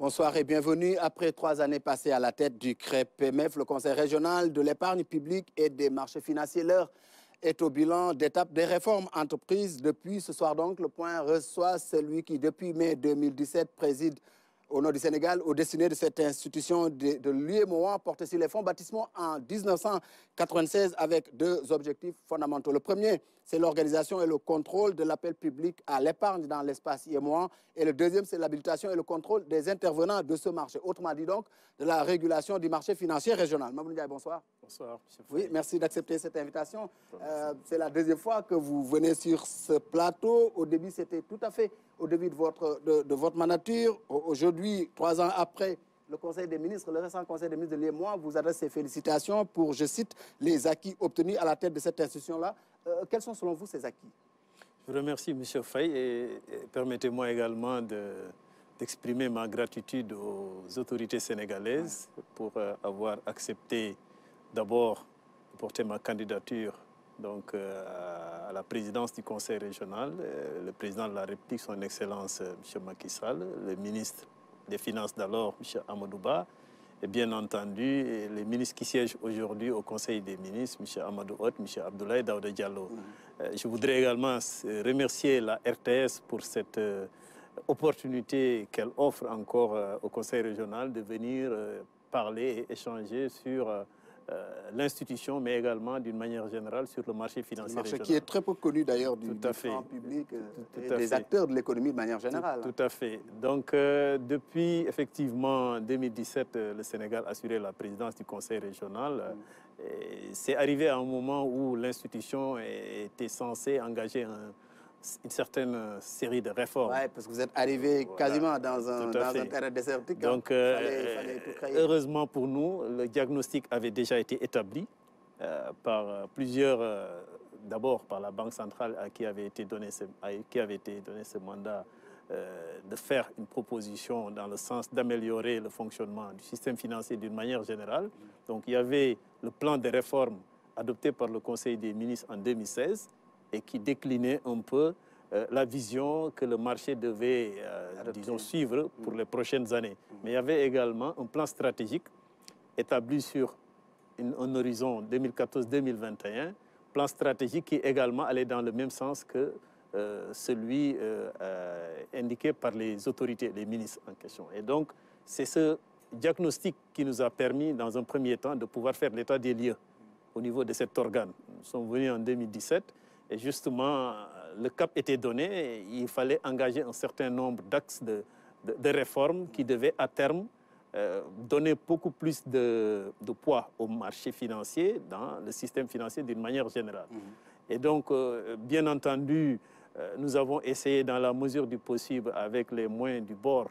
Bonsoir et bienvenue. Après 3 années passées à la tête du CREPMF, le Conseil régional de l'épargne publique et des marchés financiers, l'heure est au bilan d'étape des réformes entreprises. Depuis ce soir donc, le point reçoit celui qui, depuis mai 2017, préside au nord du Sénégal, au destiné de cette institution de l'UEMOA, portée sur les fonds baptismaux en 1996 avec 2 objectifs fondamentaux. Le premier, c'est l'organisation et le contrôle de l'appel public à l'épargne dans l'espace UEMOA. Et le deuxième, c'est l'habilitation et le contrôle des intervenants de ce marché. Autrement dit donc, de la régulation du marché financier régional. Mamoudou Ndiaye, bonsoir. Bonsoir, M. Oui, merci d'accepter cette invitation. C'est la deuxième fois que vous venez sur ce plateau. Au début, c'était tout à fait au début de votre mandature. Aujourd'hui, 3 ans après, le Conseil des ministres, le récent Conseil des ministres de l'UEMOA vous adresse ses félicitations pour, je cite, les acquis obtenus à la tête de cette institution-là. Quels sont selon vous ces acquis? Je vous remercie, M. Faye, et permettez-moi également d'exprimer ma gratitude aux autorités sénégalaises pour avoir accepté d'abord de porter ma candidature donc, à la présidence du Conseil régional, le président de la République, son Excellence M. Macky Sall, le ministre des Finances d'alors, M. Amadou Ba, et bien entendu les ministres qui siègent aujourd'hui au Conseil des ministres, M. Amadou Hott, M. Abdoulaye Daouda Diallo. Je voudrais également remercier la RTS pour cette opportunité qu'elle offre encore au Conseil régional de venir parler et échanger sur l'institution, mais également d'une manière générale sur le marché financier régional. Qui est très peu connu d'ailleurs du grand public et des acteurs de l'économie de manière générale. Tout à fait. Donc depuis effectivement 2017, le Sénégal a assuré la présidence du Conseil régional. C'est arrivé à un moment où l'institution était censée engager une certaine série de réformes. Oui, parce que vous êtes arrivé quasiment dans un terrain désertique. Donc, fallait tout créer. Heureusement pour nous, le diagnostic avait déjà été établi par plusieurs, d'abord par la Banque centrale à qui avait été donné ce mandat de faire une proposition dans le sens d'améliorer le fonctionnement du système financier d'une manière générale. Donc, il y avait le plan de réforme adopté par le Conseil des ministres en 2016, et qui déclinait un peu la vision que le marché devait, disons, suivre pour les prochaines années. Mais il y avait également un plan stratégique établi sur un horizon 2014-2021, plan stratégique qui également allait dans le même sens que celui indiqué par les autorités, les ministres en question. Et donc, c'est ce diagnostic qui nous a permis, dans un premier temps, de pouvoir faire l'état des lieux au niveau de cet organe. Nous sommes venus en 2017. Et justement, le cap était donné, et il fallait engager un certain nombre d'axes de réformes qui devaient à terme donner beaucoup plus de poids au marché financier, dans le système financier d'une manière générale. Et donc, bien entendu, nous avons essayé dans la mesure du possible, avec les moyens du bord,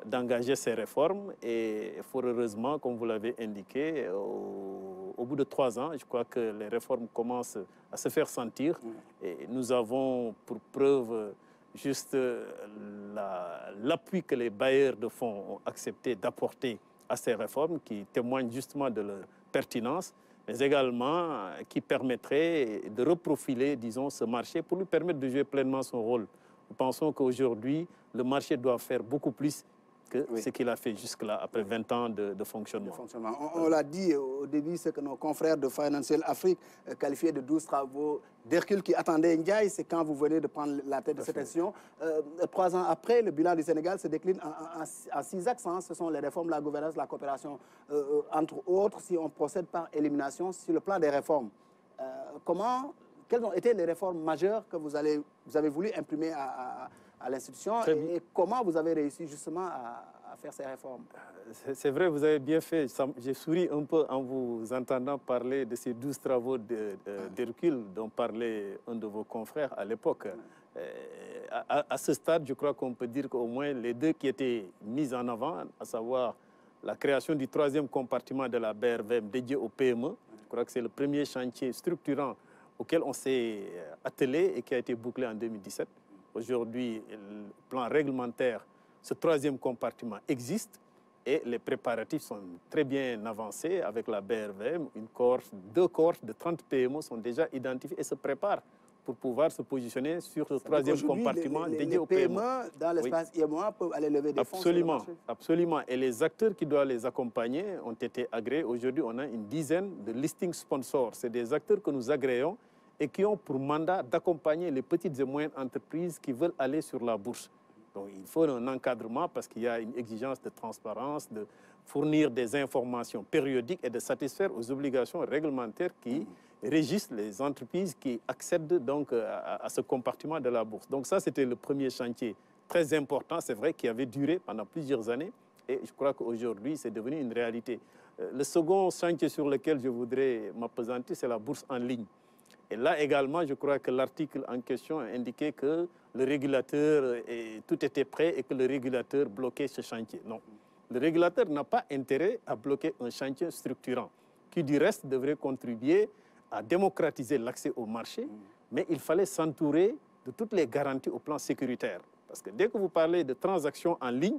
d'engager ces réformes. Et fort heureusement, comme vous l'avez indiqué, au bout de 3 ans, je crois que les réformes commencent à se faire sentir. Et nous avons pour preuve juste l'appui que les bailleurs de fonds ont accepté d'apporter à ces réformes, qui témoignent justement de leur pertinence, mais également qui permettrait de reprofiler, disons, ce marché pour lui permettre de jouer pleinement son rôle. Nous pensons qu'aujourd'hui, le marché doit faire beaucoup plus que ce qu'il a fait jusque-là, après 20 ans de fonctionnement. On l'a dit au début, c'est que nos confrères de Financial Afrique qualifiaient de 12 travaux d'Hercule qui attendaient Ndiaye. C'est quand vous venez de prendre la tête de cette institution. 3 ans après, le bilan du Sénégal se décline en 6 axes. Ce sont les réformes, la gouvernance, la coopération, entre autres, si on procède par élimination sur le plan des réformes. Quelles ont été les réformes majeures que vous avez voulu imprimer à l'institution et comment vous avez réussi justement à faire ces réformes? C'est vrai, vous avez bien fait. J'ai souri un peu en vous entendant parler de ces 12 travaux d'Hercule dont parlait un de vos confrères à l'époque. À ce stade, je crois qu'on peut dire qu'au moins les 2 qui étaient mis en avant, à savoir la création du 3e compartiment de la BRVM dédié au PME, je crois que c'est le premier chantier structurant auquel on s'est attelé et qui a été bouclé en 2017. Aujourd'hui, le plan réglementaire, ce 3e compartiment existe et les préparatifs sont très bien avancés avec la BRVM. 2 cohortes de 30 PME sont déjà identifiées et se préparent pour pouvoir se positionner sur le troisième compartiment dédié au PME paiement. dans l'espace IMOA peuvent aller lever des fonds sur le marché. Absolument. Et les acteurs qui doivent les accompagner ont été agréés. Aujourd'hui, on a une dizaine de listing sponsors. C'est des acteurs que nous agréons et qui ont pour mandat d'accompagner les petites et moyennes entreprises qui veulent aller sur la bourse. Donc, il faut un encadrement parce qu'il y a une exigence de transparence, de fournir des informations périodiques et de satisfaire aux obligations réglementaires qui régissent les entreprises qui accèdent donc à ce compartiment de la bourse. Donc ça, c'était le premier chantier très important, c'est vrai, qui avait duré pendant plusieurs années et je crois qu'aujourd'hui, c'est devenu une réalité. Le second chantier sur lequel je voudrais m'appesantir, c'est la bourse en ligne. Et là également, je crois que l'article en question indiquait que le régulateur, tout était prêt et que le régulateur bloquait ce chantier. Non. Le régulateur n'a pas intérêt à bloquer un chantier structurant qui, du reste, devrait contribuer à démocratiser l'accès au marché, mais il fallait s'entourer de toutes les garanties au plan sécuritaire. Parce que dès que vous parlez de transactions en ligne,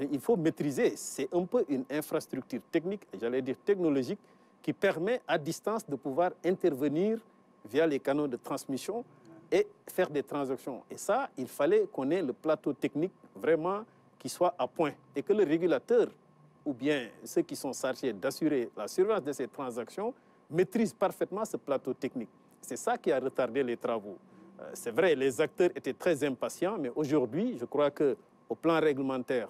il faut maîtriser. C'est un peu une infrastructure technique, j'allais dire technologique, qui permet à distance de pouvoir intervenir via les canaux de transmission et faire des transactions. Et ça, il fallait qu'on ait le plateau technique vraiment qui soit à point et que le régulateur ou bien ceux qui sont chargés d'assurer la surveillance de ces transactions maîtrisent parfaitement ce plateau technique. C'est ça qui a retardé les travaux. C'est vrai, les acteurs étaient très impatients, mais aujourd'hui, je crois qu'au plan réglementaire,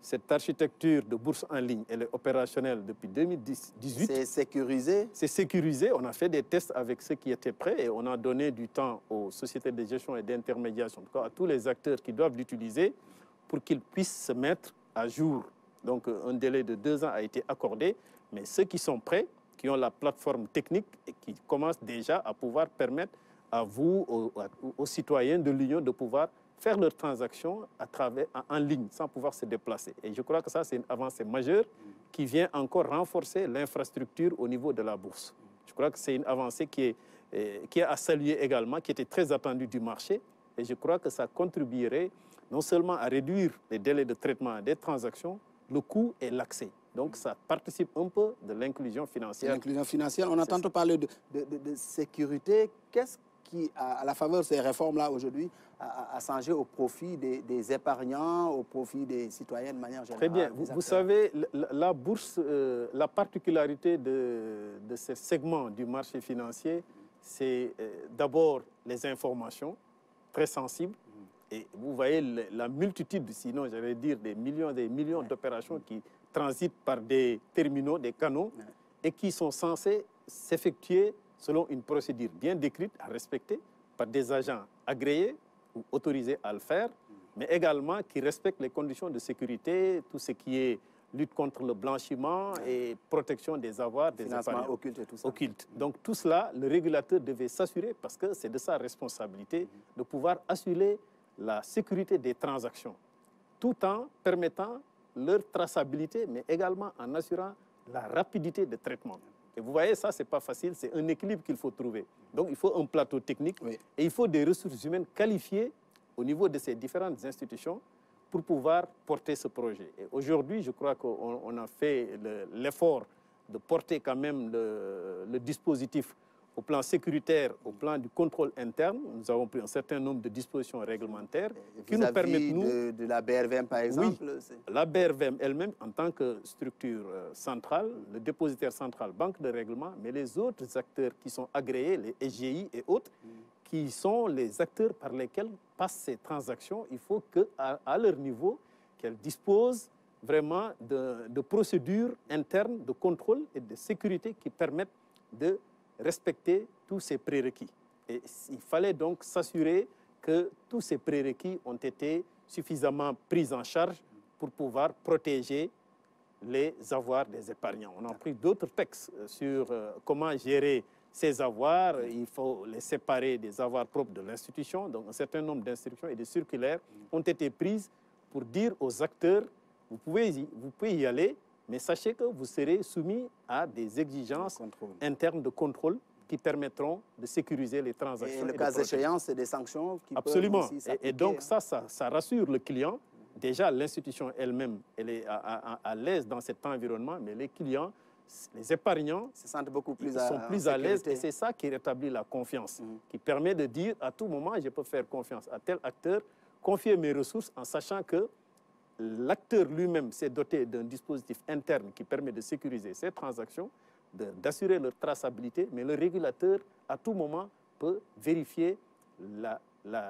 cette architecture de bourse en ligne, elle est opérationnelle depuis 2018. C'est sécurisé? C'est sécurisé. On a fait des tests avec ceux qui étaient prêts et on a donné du temps aux sociétés de gestion et d'intermédiation, en tout cas à tous les acteurs qui doivent l'utiliser pour qu'ils puissent se mettre à jour. Donc un délai de 2 ans a été accordé, mais ceux qui sont prêts, qui ont la plateforme technique et qui commencent déjà à pouvoir permettre à vous, aux citoyens de l'Union, de pouvoir faire leurs transactions en ligne, sans pouvoir se déplacer. Et je crois que ça, c'est une avancée majeure qui vient encore renforcer l'infrastructure au niveau de la bourse. Je crois que c'est une avancée qui est à saluer également, qui était très attendue du marché. Et je crois que ça contribuerait non seulement à réduire les délais de traitement des transactions, le coût et l'accès. Donc, ça participe un peu de l'inclusion financière. L'inclusion financière, on a tantôt parlé de sécurité. Qu'est-ce qui, à la faveur de ces réformes-là aujourd'hui, a changé au profit des épargnants, au profit des citoyens de manière générale? Très bien. Vous savez, la bourse, la particularité de ce segment du marché financier, c'est d'abord les informations très sensibles. Et vous voyez la multitude, sinon j'allais dire des millions d'opérations qui transitent par des terminaux, des canaux, et qui sont censés s'effectuer selon une procédure bien décrite, à respecter par des agents agréés ou autorisés à le faire, mais également qui respectent les conditions de sécurité, tout ce qui est lutte contre le blanchiment et protection des avoirs, des épargnants. Occulte et tout ça. Occulte. Donc tout cela, le régulateur devait s'assurer, parce que c'est de sa responsabilité, de pouvoir assurer la sécurité des transactions, tout en permettant leur traçabilité, mais également en assurant la rapidité de traitement. Et vous voyez, ça, ce n'est pas facile, c'est un équilibre qu'il faut trouver. Donc, il faut un plateau technique et il faut des ressources humaines qualifiées au niveau de ces différentes institutions pour pouvoir porter ce projet. Et aujourd'hui, je crois qu'on a fait l'effort de porter quand même le dispositif au plan sécuritaire, au plan du contrôle interne. Nous avons pris un certain nombre de dispositions réglementaires qui nous permettent, nous... de la BRVM, par exemple? Oui, la BRVM elle-même, en tant que structure centrale, le dépositaire central, banque de règlement, mais les autres acteurs qui sont agréés, les SGI et autres, qui sont les acteurs par lesquels passent ces transactions, il faut qu'à leur niveau, qu'elles disposent vraiment de procédures internes de contrôle et de sécurité qui permettent de respecter tous ces prérequis. Et il fallait donc s'assurer que tous ces prérequis ont été suffisamment pris en charge pour pouvoir protéger les avoirs des épargnants. On a pris d'autres textes sur comment gérer ces avoirs. Il faut les séparer des avoirs propres de l'institution. Donc un certain nombre d'instructions et de circulaires ont été prises pour dire aux acteurs, vous pouvez y aller, mais sachez que vous serez soumis à des exigences internes de contrôle qui permettront de sécuriser les transactions. Et le cas échéant, c'est des sanctions qui Absolument. peuvent aussi s'appliquer. Et donc ça rassure le client. Déjà, l'institution elle-même, elle est à l'aise dans cet environnement, mais les clients les épargnants se sentent beaucoup plus sont plus à l'aise, et c'est ça qui rétablit la confiance, qui permet de dire à tout moment, je peux faire confiance à tel acteur, confier mes ressources en sachant que l'acteur lui-même s'est doté d'un dispositif interne qui permet de sécuriser ces transactions, d'assurer leur traçabilité, mais le régulateur, à tout moment, peut vérifier la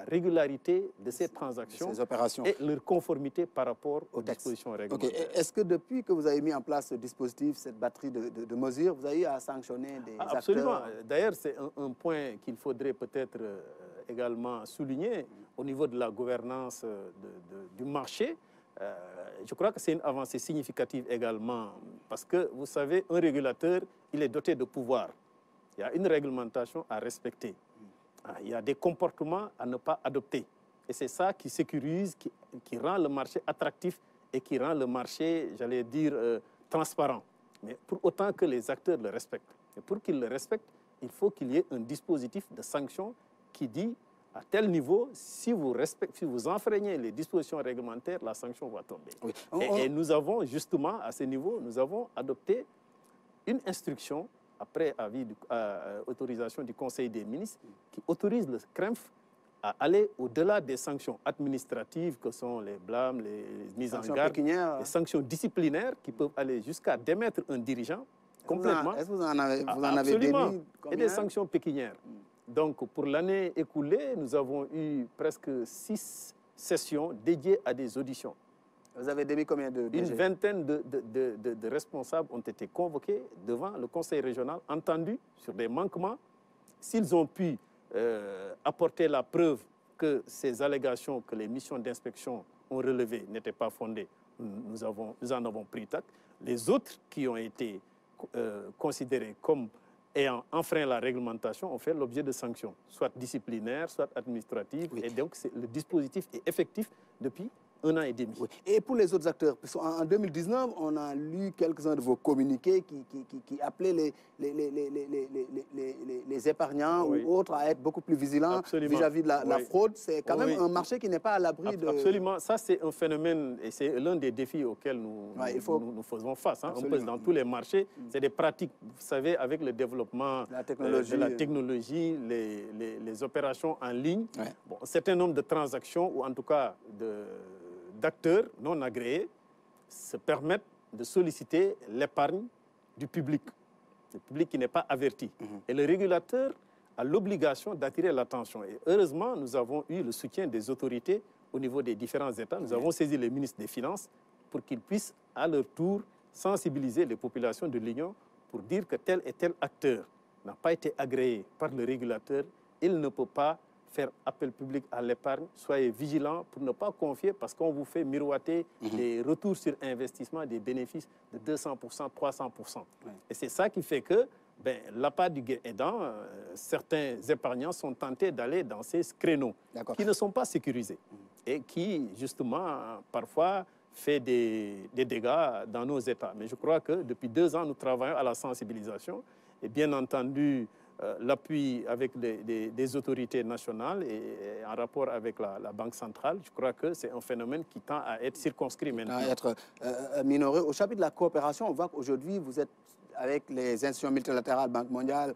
régularité de ces transactions, ces opérations, et leur conformité par rapport aux dispositions réglementaires. Okay. Est-ce que depuis que vous avez mis en place ce dispositif, cette batterie de mesures, vous avez eu à sanctionner des acteurs? Absolument. D'ailleurs, c'est un point qu'il faudrait peut-être également souligner au niveau de la gouvernance du marché. Je crois que c'est une avancée significative également, parce que, vous savez, un régulateur, il est doté de pouvoir. Il y a une réglementation à respecter. Il y a des comportements à ne pas adopter. Et c'est ça qui sécurise, qui rend le marché attractif et qui rend le marché, j'allais dire, transparent. Mais pour autant que les acteurs le respectent. Et pour qu'ils le respectent, il faut qu'il y ait un dispositif de sanction qui dit, à tel niveau, si vous enfreignez les dispositions réglementaires, la sanction va tomber. Oui. Et nous avons justement, à ce niveau, nous avons adopté une instruction après autorisation du Conseil des ministres, qui autorise le CREMF à aller au-delà des sanctions administratives que sont les blâmes, les mises en garde, les sanctions disciplinaires qui peuvent aller jusqu'à démettre un dirigeant complètement. Est-ce que vous en avez démis combien? Et des sanctions pécuniaires. Donc, pour l'année écoulée, nous avons eu presque 6 sessions dédiées à des auditions. Vous avez démis combien de DG? Une vingtaine de responsables ont été convoqués devant le Conseil régional, entendus sur des manquements. S'ils ont pu apporter la preuve que ces allégations que les missions d'inspection ont relevées n'étaient pas fondées, nous en avons pris acte. Les autres qui ont été considérés comme ayant enfreint la réglementation ont fait l'objet de sanctions, soit disciplinaires, soit administratives. Oui. Et donc, le dispositif est effectif depuis 1 an et demi. Oui. Et pour les autres acteurs, parce qu'en 2019, on a lu quelques-uns de vos communiqués qui appelaient les épargnants ou autres à être beaucoup plus vigilants vis-à-vis de la fraude. C'est quand même un marché qui n'est pas à l'abri de... Absolument. Ça, c'est un phénomène et c'est l'un des défis auxels nous faisons face. Hein. Un peu dans tous les marchés, c'est des pratiques. Vous savez, avec le développement de la technologie, les opérations en ligne, bon, un certain nombre de transactions, ou en tout cas d'acteurs non agréés se permettent de solliciter l'épargne du public qui n'est pas averti. Et le régulateur a l'obligation d'attirer l'attention. Et heureusement, nous avons eu le soutien des autorités au niveau des différents États. Nous avons saisi le ministre des Finances pour qu'ils puissent à leur tour sensibiliser les populations de l'Union pour dire que tel et tel acteur n'a pas été agréé par le régulateur. Il ne peut pas faire appel public à l'épargne. Soyez vigilants pour ne pas confier, parce qu'on vous fait miroiter des retours sur investissement, des bénéfices de 200%, 300%. Et c'est ça qui fait que, l'appât du gain aidant, certains épargnants sont tentés d'aller dans ces créneaux qui ne sont pas sécurisés et qui, justement, parfois, fait des dégâts dans nos États. Mais je crois que depuis 2 ans, nous travaillons à la sensibilisation et bien entendu, l'appui avec des autorités nationales et en rapport avec la Banque centrale. Je crois que c'est un phénomène qui tend à être circonscrit maintenant. À être minoré. Au chapitre de la coopération, on voit qu'aujourd'hui, vous êtes avec les institutions multilatérales, Banque mondiale,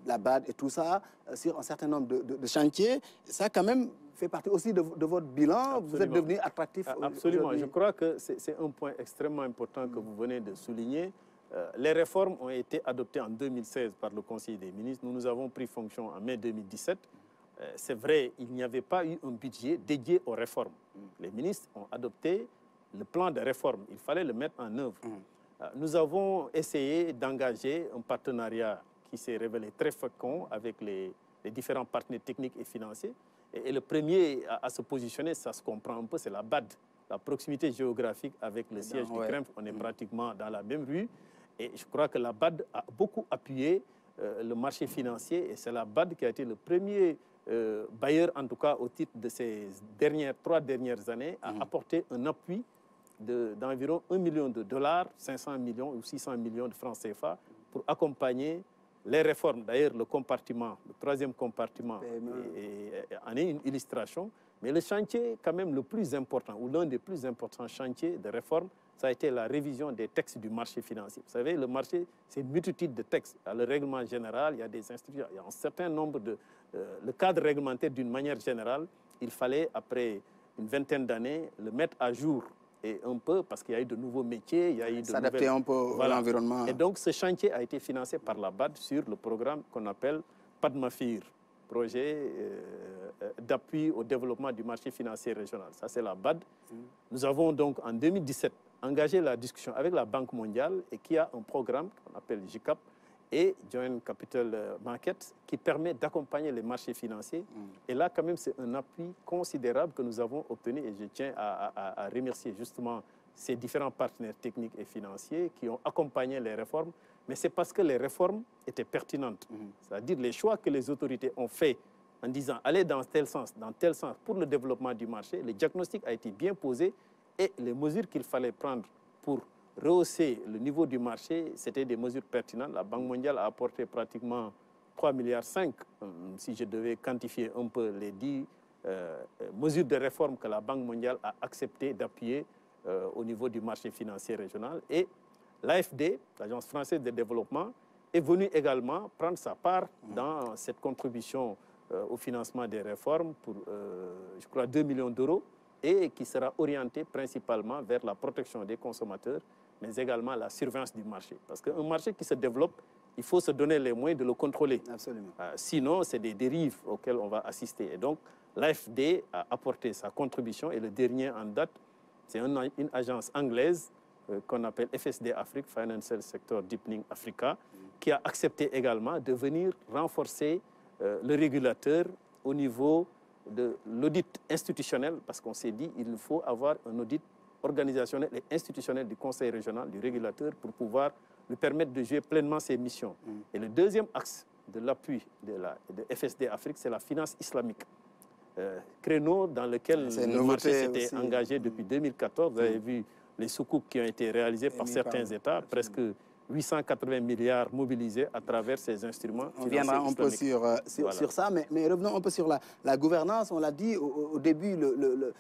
la BAD et tout ça, sur un certain nombre de chantiers. Ça, quand même, fait partie aussi de votre bilan. Absolument. Vous êtes devenu attractif. Absolument. Je crois que c'est un point extrêmement important que vous venez de souligner. Les réformes ont été adoptées en 2016 par le Conseil des ministres. Nous avons pris fonction en mai 2017. C'est vrai, il n'y avait pas eu un budget dédié aux réformes. Les ministres ont adopté le plan de réforme. Il fallait le mettre en œuvre. Nous avons essayé d'engager un partenariat qui s'est révélé très fécond avec les différents partenaires techniques et financiers. Et le premier à se positionner, ça se comprend un peu, c'est la BAD, la proximité géographique avec le siège du CREMF. On est pratiquement dans la même rue. Et je crois que la BAD a beaucoup appuyé le marché financier et c'est la BAD qui a été le premier bailleur, en tout cas au titre de ces 3 dernières années, à apporter un appui d'environ 1 million de dollars, 500 millions ou 600 millions de francs CFA pour accompagner les réformes. D'ailleurs, le troisième compartiment en est une illustration. Mais le chantier, quand même, le plus important, ou l'un des plus importants chantiers de réforme, ça a été la révision des textes du marché financier. Vous savez, le marché, c'est une multitude de textes. Il y a le règlement général, il y a des institutions, il y a un certain nombre de... le cadre réglementaire, d'une manière générale, il fallait, après une vingtaine d'années, le mettre à jour. Et un peu, parce qu'il y a eu de nouveaux métiers, il y a eu de s'adapter un peu à l'environnement. Et donc, ce chantier a été financé par la BAD sur le programme qu'on appelle PADMAFIR, projet d'appui au développement du marché financier régional. Ça, c'est la BAD. Nous avons donc, en 2017, engagé la discussion avec la Banque mondiale et qui a un programme qu'on appelle JCAP et Joint Capital Market qui permet d'accompagner les marchés financiers. Et là, quand même, c'est un appui considérable que nous avons obtenu et je tiens à remercier justement ces différents partenaires techniques et financiers qui ont accompagné les réformes. Mais c'est parce que les réformes étaient pertinentes. C'est-à-dire les choix que les autorités ont faits en disant allez dans tel sens pour le développement du marché. Le diagnostic a été bien posé et les mesures qu'il fallait prendre pour rehausser le niveau du marché, c'était des mesures pertinentes. La Banque mondiale a apporté pratiquement 3,5 milliards, si je devais quantifier un peu les 10 mesures de réforme que la Banque mondiale a accepté d'appuyer au niveau du marché financier régional. Et l'AFD, l'Agence française de développement, est venue également prendre sa part dans cette contribution au financement des réformes pour, je crois, 2 millions d'euros et qui sera orientée principalement vers la protection des consommateurs, mais également la surveillance du marché. Parce qu'un marché qui se développe, il faut se donner les moyens de le contrôler. Absolument. Sinon, c'est des dérives auxquelles on va assister. Et donc, l'AFD a apporté sa contribution et le dernier en date, c'est une agence anglaise qu'on appelle FSD Afrique, Financial Sector Deepening Africa, qui a accepté également de venir renforcer le régulateur au niveau de l'audit institutionnel, parce qu'on s'est dit qu'il faut avoir un audit organisationnel et institutionnel du conseil régional, du régulateur, pour pouvoir lui permettre de jouer pleinement ses missions. Et le deuxième axe de l'appui de FSD Afrique, c'est la finance islamique. Créneau dans lequel le marché s'était engagé depuis 2014. Vous avez vu les soukouk qui ont été réalisés par certains États, presque 880 milliards mobilisés à travers ces instruments. On viendra un peu sur ça, mais revenons un peu sur la gouvernance. On l'a dit, au début, il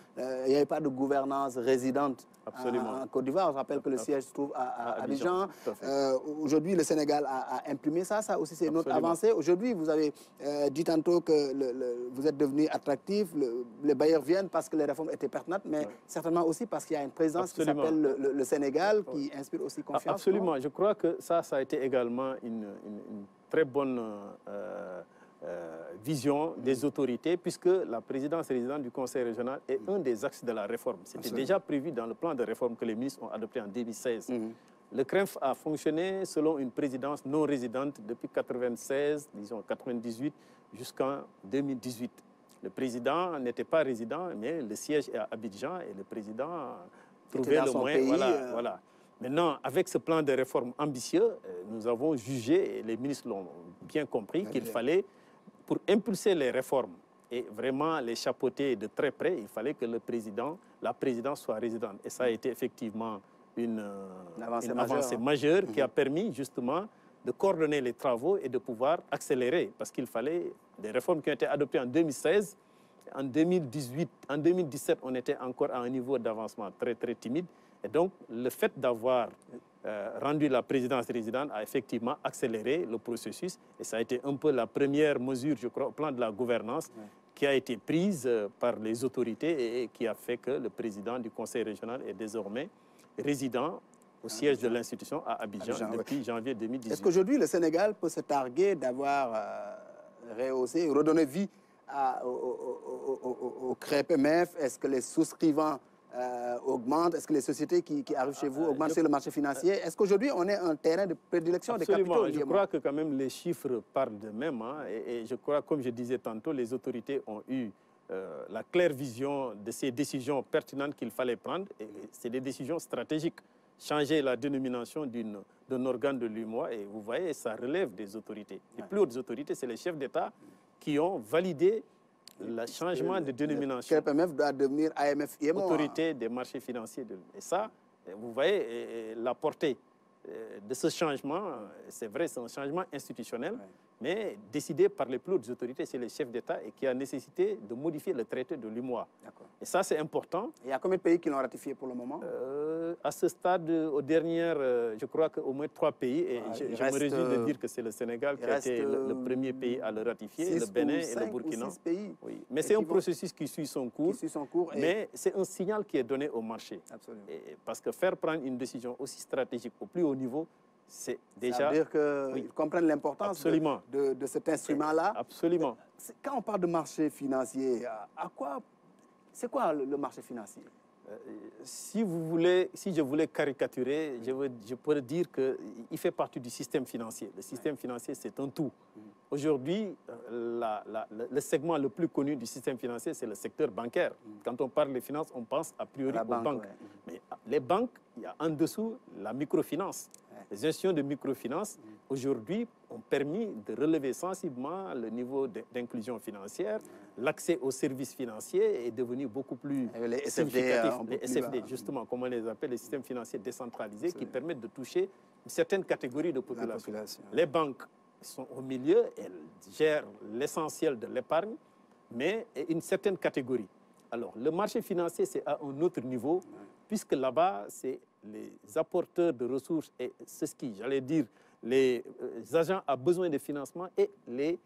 n'y avait pas de gouvernance résidente en Côte d'Ivoire. Je rappelle que le siège se trouve à Abidjan. Aujourd'hui, le Sénégal a imprimé ça. Ça aussi, c'est une autre avancée. Aujourd'hui, vous avez dit tantôt que vous êtes devenu attractif. Les bailleurs viennent parce que les réformes étaient pertinentes, mais certainement aussi parce qu'il y a une présidence qui s'appelle le Sénégal, qui inspire aussi confiance. Absolument. Je crois que ça a été également une très bonne vision des autorités, puisque la présidence résidente du Conseil régional est un des axes de la réforme. C'était déjà prévu dans le plan de réforme que les ministres ont adopté en 2016. Le CRENF a fonctionné selon une présidence non résidente depuis 1996, disons 1998, jusqu'en 2018. Le président n'était pas résident, mais le siège est à Abidjan et le président trouvait le moyen. Voilà. Maintenant, avec ce plan de réforme ambitieux, nous avons jugé, et les ministres l'ont bien compris, qu'il fallait, pour impulser les réformes et vraiment les chapeauter de très près, il fallait que la présidence soit résidente. Et ça a été effectivement une avancée majeure qui a permis justement de coordonner les travaux et de pouvoir accélérer. Parce qu'il fallait des réformes qui ont été adoptées en 2016. En 2018, en 2017, on était encore à un niveau d'avancement très, très timide. Et donc, le fait d'avoir rendu la présidence résidente a effectivement accéléré le processus. Et ça a été un peu la première mesure, je crois, au plan de la gouvernance qui a été prise par les autorités et qui a fait que le président du conseil régional est désormais résident au siège de l'institution à Abidjan depuis janvier 2018. Est-ce qu'aujourd'hui, le Sénégal peut se targuer d'avoir rehaussé, redonné vie au CREPMF? Est-ce que les souscrivants augmentent? Est-ce que les sociétés qui arrivent chez vous augmentent sur le marché financier? Est-ce qu'aujourd'hui, on est un terrain de prédilection des capitaux? Je crois que quand même les chiffres parlent d'eux-mêmes. Et je crois, comme je disais tantôt, les autorités ont eu la claire vision de ces décisions pertinentes qu'il fallait prendre. Et c'est des décisions stratégiques. Changer la dénomination d'un organe de l'UEMOA, et vous voyez, ça relève des autorités. Les plus hautes autorités, c'est les chefs d'État qui ont validé le changement de dénomination. Le CREPMF doit devenir AMF-IMO. Autorité des marchés financiers. Et ça, vous voyez la portée de ce changement. C'est vrai, c'est un changement institutionnel mais décidé par les plus hautes autorités, c'est les chefs d'État, et qui a nécessité de modifier le traité de l'UMOA. Et ça, c'est important. Il y a combien de pays qui l'ont ratifié pour le moment? À ce stade, aux dernières, je crois qu'au moins 3 pays, et je me réjouis de dire que c'est le Sénégal qui a été le premier pays à le ratifier, le Bénin et le Burkina. 6 pays. Oui. Mais c'est un processus qui suit son cours, mais et... c'est un signal qui est donné au marché. Absolument. Parce que faire prendre une décision aussi stratégique au plus haut niveau, c'est déjà... Ça veut dire qu'ils comprennent l'importance de cet instrument-là. Absolument. Quand on parle de marché financier, c'est quoi le marché financier? Si je voulais caricaturer, je pourrais dire qu'il fait partie du système financier. Le système financier, c'est un tout. Aujourd'hui, le segment le plus connu du système financier, c'est le secteur bancaire. Quand on parle des finances, on pense a priori aux banques. Mais les banques, il y a en dessous la microfinance. Les institutions de microfinance, aujourd'hui, ont permis de relever sensiblement le niveau d'inclusion financière. L'accès aux services financiers est devenu beaucoup plus significatif. Les SFD, justement, comme on les appelle, les systèmes financiers décentralisés, qui permettent de toucher une certaine catégorie de population. Les banques sont au milieu, elles gèrent l'essentiel de l'épargne, mais une certaine catégorie. Alors, le marché financier, c'est à un autre niveau, puisque là-bas, c'est les apporteurs de ressources et c'est ce qui, j'allais dire, les agents à besoin de financement et les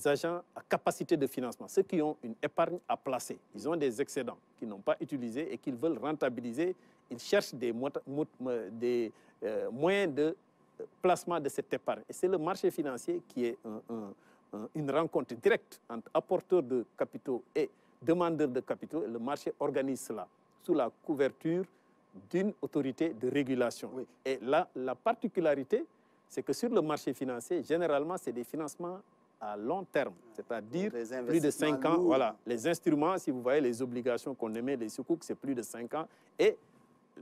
agents à capacité de financement, ceux qui ont une épargne à placer. Ils ont des excédents qu'ils n'ont pas utilisés et qu'ils veulent rentabiliser. Ils cherchent des moyens de placement de cette épargne. Et c'est le marché financier qui est une rencontre directe entre apporteurs de capitaux et demandeurs de capitaux. Le marché organise cela sous la couverture d'une autorité de régulation. Oui. Et là, la particularité, c'est que sur le marché financier, généralement, c'est des financements à long terme, c'est-à-dire plus de 5 ans. Voilà. Les instruments, si vous voyez les obligations qu'on émet, les sukuk, c'est plus de 5 ans. Et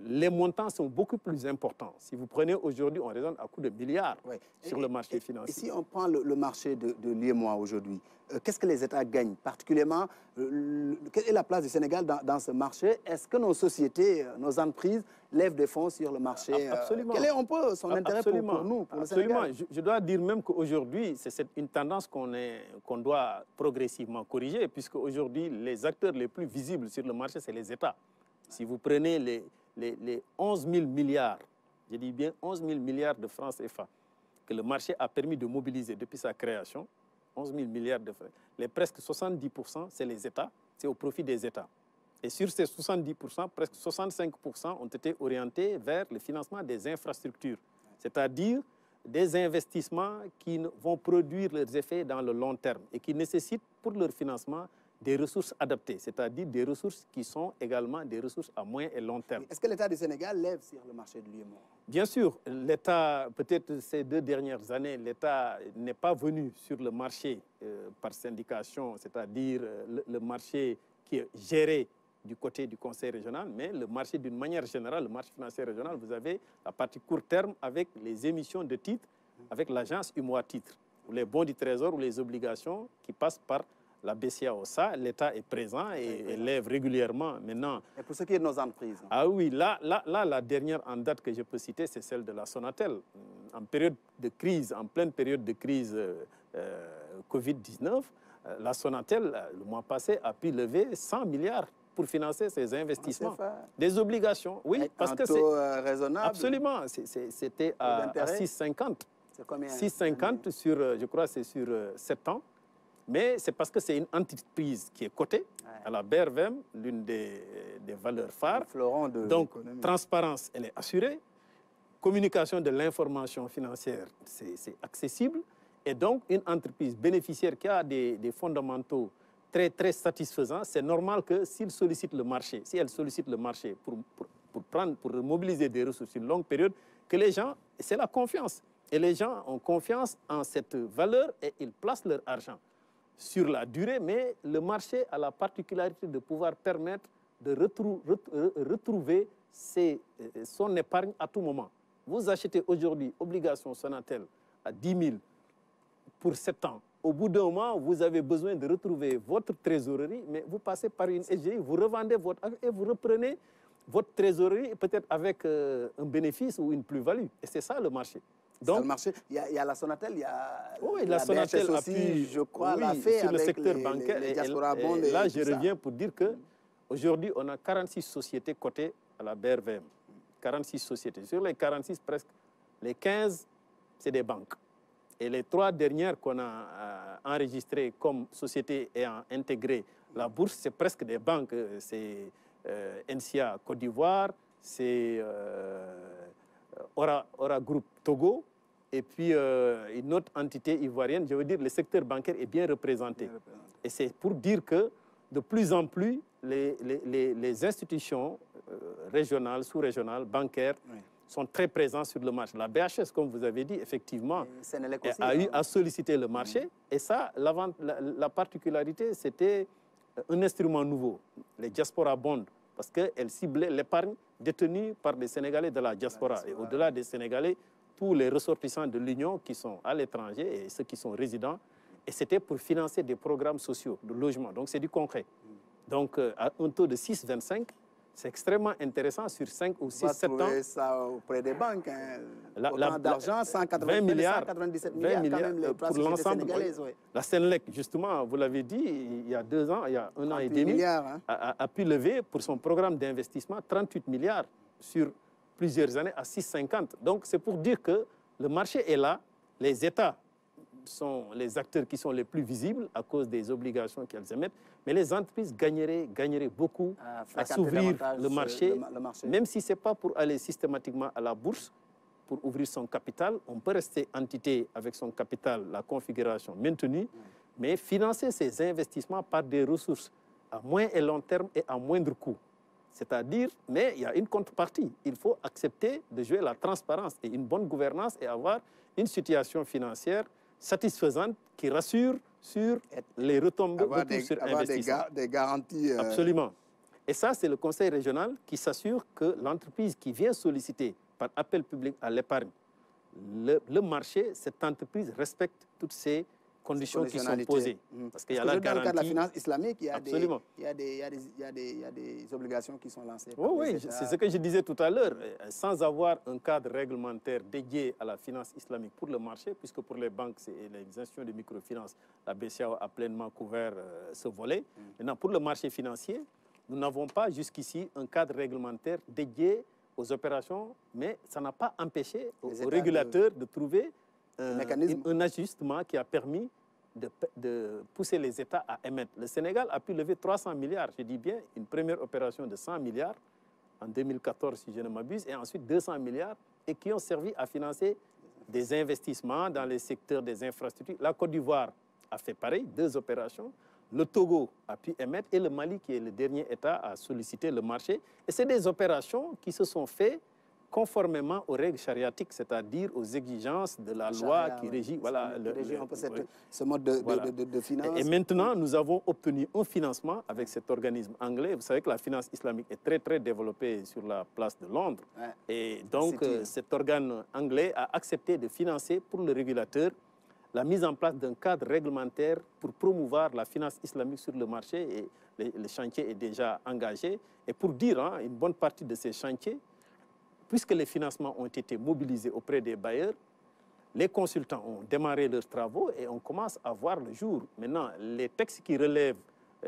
les montants sont beaucoup plus importants. Si vous prenez aujourd'hui, on raisonne à coût de milliards sur le marché financier. Et si on prend le marché de l'UEMOA aujourd'hui, qu'est-ce que les États gagnent? Particulièrement, quelle est la place du Sénégal dans ce marché? Est-ce que nos sociétés, nos entreprises lèvent des fonds sur le marché? Absolument. Quel est un peu son intérêt pour nous, pour le Sénégal? Je dois dire même qu'aujourd'hui, c'est une tendance qu'on doit progressivement corriger, puisque aujourd'hui, les acteurs les plus visibles sur le marché, c'est les États. Si vous prenez les 11 000 milliards, je dis bien 11 000 milliards de francs CFA, que le marché a permis de mobiliser depuis sa création, 11 000 milliards de francs, les presque 70%, c'est les États, c'est au profit des États. Et sur ces 70%, presque 65% ont été orientés vers le financement des infrastructures, c'est-à-dire des investissements qui vont produire leurs effets dans le long terme et qui nécessitent pour leur financement des ressources adaptées, c'est-à-dire des ressources qui sont également des ressources à moyen et long terme. Est-ce que l'État du Sénégal lève sur le marché de l'UEMOA? Bien sûr, l'État, peut-être ces 2 dernières années, l'État n'est pas venu sur le marché par syndication, c'est-à-dire le marché qui est géré du côté du conseil régional, mais le marché d'une manière générale, le marché financier régional, vous avez la partie court terme avec les émissions de titres, avec l'agence UMOA Titres, ou les bons du trésor ou les obligations qui passent par la BCAO. L'État est présent et lève régulièrement maintenant. Et pour ce qui est de nos entreprises? Ah oui, là, la dernière en date que je peux citer, c'est celle de la Sonatel. En période de crise, en pleine période de crise Covid-19, la Sonatel, le mois passé, a pu lever 100 milliards pour financer ses investissements. Des obligations, oui, avec parce un que taux raisonnable. Absolument, c'était à 6,50. C'est combien? 6,50 sur, je crois, c'est sur 7 ans. Mais c'est parce que c'est une entreprise qui est cotée à la BRVM, l'une des valeurs phares. Donc, transparence, elle est assurée. Communication de l'information financière, c'est accessible. Et donc, une entreprise bénéficiaire qui a des fondamentaux très, très satisfaisants, c'est normal que s'il sollicite le marché, si elle sollicite le marché pour mobiliser des ressources sur une longue période, que les gens, c'est la confiance. Et les gens ont confiance en cette valeur et ils placent leur argent sur la durée, mais le marché a la particularité de pouvoir permettre de retrouver son épargne à tout moment. Vous achetez aujourd'hui obligation Sonatel à 10 000 pour 7 ans. Au bout d'un mois, vous avez besoin de retrouver votre trésorerie, mais vous passez par une SGI, vous revendez votre acte et vous reprenez votre trésorerie, peut-être avec un bénéfice ou une plus-value. Et c'est ça le marché. Donc, le marché, il y a la Sonatel, il y a la Sonatel BHS aussi, je crois, l'a oui, fait sur le avec secteur bancaire. les diaspora bonds. Et là, je reviens pour dire que aujourd'hui, on a 46 sociétés cotées à la BRVM. 46 sociétés. Sur les 46, presque les 15, c'est des banques. Et les 3 dernières qu'on a enregistrées comme sociétés ayant intégré la bourse, c'est presque des banques. C'est NCA Côte d'Ivoire, c'est Ora Group Togo, et puis une autre entité ivoirienne. Je veux dire, le secteur bancaire est bien représenté. Et c'est pour dire que de plus en plus, les institutions régionales, sous-régionales, bancaires, sont très présents sur le marché. La BHS, comme vous avez dit, effectivement, a sollicité le marché. Et ça, la particularité, c'était un instrument nouveau, les diaspora bonds, parce qu'elle ciblait l'épargne détenue par les Sénégalais de la diaspora. Et au-delà des Sénégalais, tous les ressortissants de l'Union qui sont à l'étranger et ceux qui sont résidents. Et c'était pour financer des programmes sociaux de logement. Donc, c'est du concret. Donc, à un taux de 6,25, c'est extrêmement intéressant sur 5 ou 6, 7 ans. On va trouver ça auprès des banques. Autant d'argent, 197 milliards quand même, pour l'ensemble. La Sénélec, justement, vous l'avez dit, il y a 2 ans, il y a 1 an et demi, a pu lever pour son programme d'investissement 38 milliards sur plusieurs années à 6,50. Donc, c'est pour dire que le marché est là, les États sont les acteurs qui sont les plus visibles à cause des obligations qu'elles émettent, mais les entreprises gagneraient beaucoup à s'ouvrir le marché, même si ce n'est pas pour aller systématiquement à la bourse, pour ouvrir son capital. On peut rester entité avec son capital, la configuration maintenue, mais financer ces investissements par des ressources à moyen et long terme et à moindre coût. C'est-à-dire, mais il y a une contrepartie. Il faut accepter de jouer la transparence et une bonne gouvernance et avoir une situation financière satisfaisante qui rassure sur les retombées sur investissement. Des garanties. Absolument. Et ça, c'est le conseil régional qui s'assure que l'entreprise qui vient solliciter par appel public à l'épargne le marché, cette entreprise respecte toutes ces conditions qui sont posées. Parce qu'il y a la garantie. Dans le cas de la finance islamique, il y a des obligations qui sont lancées. Oui, c'est ce que je disais tout à l'heure. Sans avoir un cadre réglementaire dédié à la finance islamique pour le marché, puisque pour les banques et les institutions de microfinance, la BCEAO a pleinement couvert ce volet. Maintenant, pour le marché financier, nous n'avons pas jusqu'ici un cadre réglementaire dédié aux opérations, mais ça n'a pas empêché aux régulateurs de trouver un ajustement qui a permis de pousser les États à émettre. Le Sénégal a pu lever 300 milliards, je dis bien, une première opération de 100 milliards en 2014, si je ne m'abuse, et ensuite 200 milliards, et qui ont servi à financer des investissements dans les secteurs des infrastructures. La Côte d'Ivoire a fait pareil, 2 opérations. Le Togo a pu émettre, et le Mali, qui est le dernier État, a sollicité le marché. Et c'est des opérations qui se sont faites conformément aux règles chariatiques, c'est-à-dire aux exigences de la loi qui régit ce mode de finance. Et maintenant, nous avons obtenu un financement avec cet organisme anglais. Vous savez que la finance islamique est très, très développée sur la place de Londres. Et donc, cet organe anglais a accepté de financer pour le régulateur la mise en place d'un cadre réglementaire pour promouvoir la finance islamique sur le marché. Et le chantier est déjà engagé. Et pour dire, une bonne partie de ces chantiers, puisque les financements ont été mobilisés auprès des bailleurs, les consultants ont démarré leurs travaux et on commence à voir le jour. Maintenant, les textes qui relèvent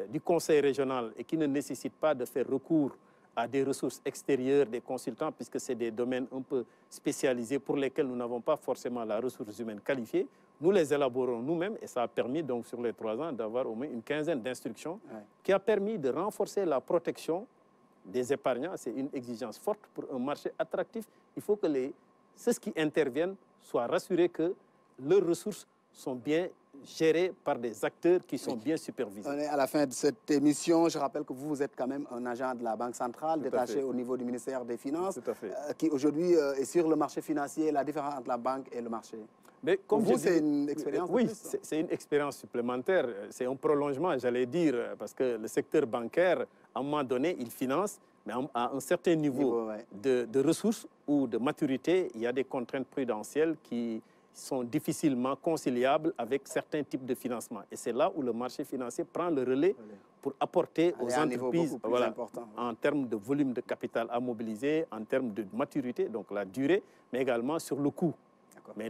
du conseil régional et qui ne nécessitent pas de faire recours à des ressources extérieures des consultants, puisque c'est des domaines un peu spécialisés pour lesquels nous n'avons pas forcément la ressource humaine qualifiée, nous les élaborons nous-mêmes et ça a permis donc sur les 3 ans d'avoir au moins une quinzaine d'instructions qui a permis de renforcer la protection des épargnants. C'est une exigence forte pour un marché attractif. Il faut que ceux qui interviennent soient rassurés que leurs ressources sont bien gérées par des acteurs qui sont bien supervisés. On est à la fin de cette émission. Je rappelle que vous êtes quand même un agent de la Banque centrale, détaché au niveau du ministère des Finances, qui aujourd'hui est sur le marché financier, la différence entre la banque et le marché. Mais comme pour vous, c'est une expérience Oui, c'est une expérience supplémentaire. C'est un prolongement, j'allais dire, parce que le secteur bancaire, à un moment donné, il finance, mais à un certain niveau de ressources ou de maturité, il y a des contraintes prudentielles qui sont difficilement conciliables avec certains types de financement. Et c'est là où le marché financier prend le relais pour apporter aux entreprises en termes de volume de capital à mobiliser, en termes de maturité, donc la durée, mais également sur le coût. Mais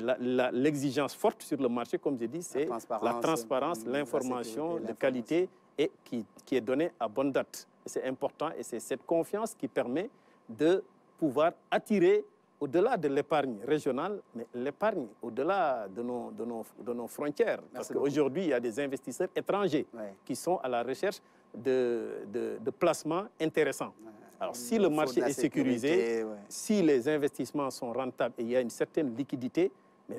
l'exigence forte sur le marché, comme je dis, c'est la transparence, l'information de qualité et qui est donnée à bonne date. C'est important et c'est cette confiance qui permet de pouvoir attirer au-delà de l'épargne régionale, mais l'épargne au-delà de nos frontières. Parce qu'aujourd'hui, il y a des investisseurs étrangers qui sont à la recherche de placements intéressants. Alors, si le marché est sécurisé, si les investissements sont rentables et il y a une certaine liquidité, mais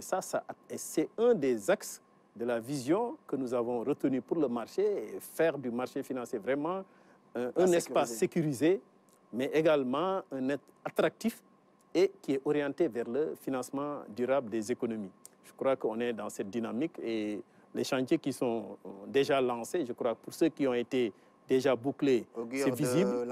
c'est un des axes de la vision que nous avons retenu pour le marché, et faire du marché financier vraiment un espace sécurisé, mais également un être attractif et qui est orienté vers le financement durable des économies. Je crois qu'on est dans cette dynamique et les chantiers qui sont déjà lancés, je crois que pour ceux qui ont été déjà bouclés, c'est visible.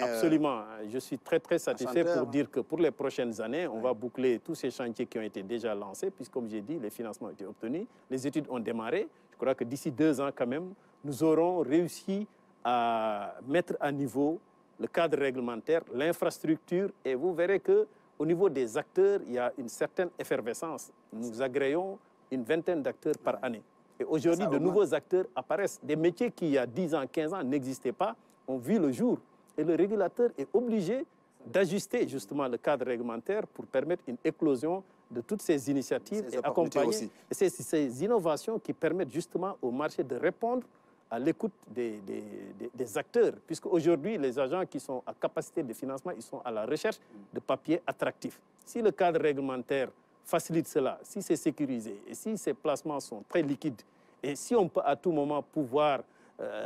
Absolument. Je suis très, très satisfait pour dire que pour les prochaines années, on va boucler tous ces chantiers qui ont été déjà lancés, puisque, comme j'ai dit, les financements ont été obtenus, les études ont démarré. Je crois que d'ici 2 ans, quand même, nous aurons réussi à mettre à niveau le cadre réglementaire, l'infrastructure, et vous verrez qu'au niveau des acteurs, il y a une certaine effervescence. Nous agréons une vingtaine d'acteurs par année. Et aujourd'hui, de nouveaux acteurs apparaissent. Des métiers qui, il y a 10 ans, 15 ans, n'existaient pas, ont vu le jour. Et le régulateur est obligé d'ajuster justement le cadre réglementaire pour permettre une éclosion de toutes ces initiatives et accompagner. Et c'est ces innovations qui permettent justement au marché de répondre à l'écoute des acteurs, puisque aujourd'hui, les agents qui sont à capacité de financement, ils sont à la recherche de papiers attractifs. Si le cadre réglementaire facilite cela, si c'est sécurisé et si ces placements sont très liquides et si on peut à tout moment pouvoir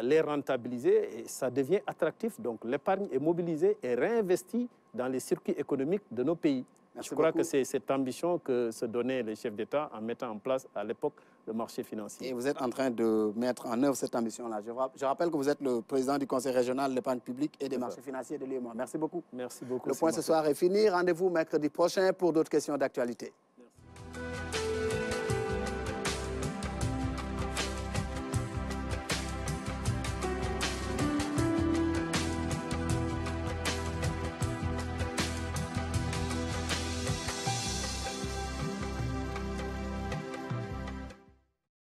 les rentabiliser, et ça devient attractif. Donc l'épargne est mobilisée et réinvestie dans les circuits économiques de nos pays. Je crois que c'est cette ambition que se donnaient les chefs d'État en mettant en place à l'époque le marché financier. Et vous êtes en train de mettre en œuvre cette ambition-là. Je rappelle que vous êtes le président du Conseil régional de l'épargne publique et des marchés financiers de l'UEMOA. Merci beaucoup. Merci beaucoup. Le point ce soir est fini. Rendez-vous mercredi prochain pour d'autres questions d'actualité.